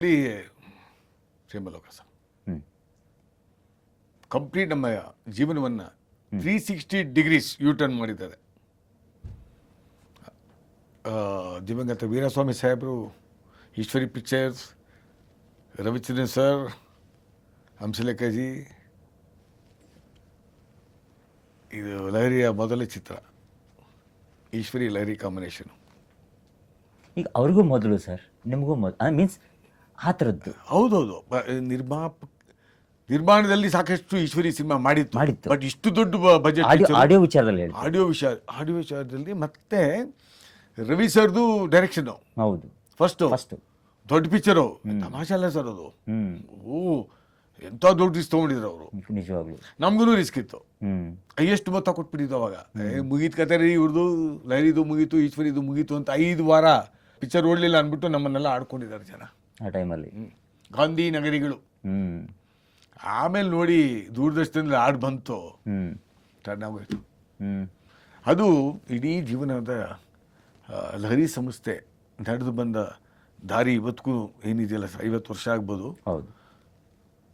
ಇಲ್ಲಿ Premaloka sir complete ನಮ್ಮ ಜೀವನವನ್ನು 360 ಡಿಗ್ರೀಸ್ ಯೂ ಟರ್ನ್ ಮಾಡಿದ್ದಾರೆ. ದಿವಂಗತ ವೀರಸ್ವಾಮಿ ಸಾಹೇಬರು, ಈಶ್ವರಿ ಪಿಕ್ಚರ್ಸ್, ರವಿಚಂದ್ರನ್ ಸರ್, ಹಂಸಲೇಖಜಿ, ಇದು ಲಹರಿಯ ಮೊದಲ ಚಿತ್ರ, ಈಶ್ವರಿ ಲಹರಿ ಕಾಂಬಿನೇಷನು. ಈಗ ಅವ್ರಿಗೂ ಮೊದಲು ಸರ್, ನಿಮಗೂ ಮೊದಲು ಮೀನ್ಸ್ ಆ ಥರದ್ದು. ಹೌದೌದು, ನಿರ್ಮಾಣದಲ್ಲಿ ಸಾಕಷ್ಟು ಈಶ್ವರಿ ಸಿನಿಮಾ ಮಾಡಿತ್ತು, ಬಟ್ ಇಷ್ಟು ದೊಡ್ಡ ಬಜೆಟ್ ಆಡಿಯೋ ವಿಚಾರದಲ್ಲಿ ಹೇಳಿ. ಆಡಿಯೋ ವಿಚಾರದಲ್ಲಿ ಮತ್ತೆ ರವಿ ಸರ್ದು ಡೈರೆಕ್ಷನ್. ಹೌದು, ಫಸ್ಟ್ ದೊಡ್ಡ ಪಿಕ್ಚರು, ತಮಾಷೆ ಅಲ್ಲ ಸರ್ ಅದು. ಓ ಎಂಥ ದೊಡ್ಡ ರಿಸ್ಕ್ ತೊಗೊಂಡಿದ್ರು ಅವರು. ನಿಜವಾಗ್ಲು ನಮ್ಗೂ ರಿಸ್ಕ್ ಇತ್ತು. ಹೈಯೆಸ್ಟ್ ಮೊತ್ತ ಕೊಟ್ಬಿಟ್ಟಿದ್ದು ಅವಾಗ. ಮುಗೀತು ಕತೆ ರೀ ಇವ್ರದ್ದು, ಲಹರಿದು ಮುಗೀತು, ಈಶ್ವರಿದು ಮುಗೀತು ಅಂತ 5 ವಾರ ಪಿಕ್ಚರ್ ಓಡಲಿಲ್ಲ ಅಂದ್ಬಿಟ್ಟು ನಮ್ಮನ್ನೆಲ್ಲ ಆಡ್ಕೊಂಡಿದ್ದಾರೆ ಜನ ಆ ಟೈಮಲ್ಲಿ. ಗಾಂಧಿ ನಗರಿಗಳು. ಆಮೇಲೆ ನೋಡಿ ದೂರದರ್ಶನದಲ್ಲಿ ಹಾಡು ಬಂತು, ಟರ್ನ್ ಆಗೋಯ್ತು. ಅದು ಇಡೀ ಜೀವನದ ಲಹರಿ ಸಂಸ್ಥೆ ನಡೆದು ಬಂದ ದಾರಿ ಇವತ್ತಿಗೂ ಏನಿದೆಯಲ್ಲ ಸರ್, 50 ವರ್ಷ ಆಗ್ಬೋದು. ಹೌದು,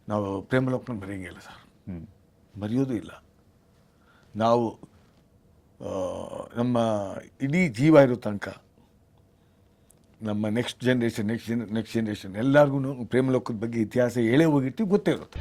ನಾವು ಪ್ರೇಮಲೋಕನ ಮರೆಯಂಗಿಲ್ಲ ಸರ್, ಮರೆಯೋದು ಇಲ್ಲ. ನಾವು ನಮ್ಮ ಇಡೀ ಜೀವ ಇರೋ ತನಕ ನಮ್ಮ ನೆಕ್ಸ್ಟ್ ಜನ್ರೇಷನ್ ಎಲ್ಲರಿಗೂ ಪ್ರೇಮಲೋಕದ ಬಗ್ಗೆ ಇತಿಹಾಸ ಹೇಳೇ ಹೋಗಿರ್ತೀವಿ, ಗೊತ್ತೇ ಇರುತ್ತೆ.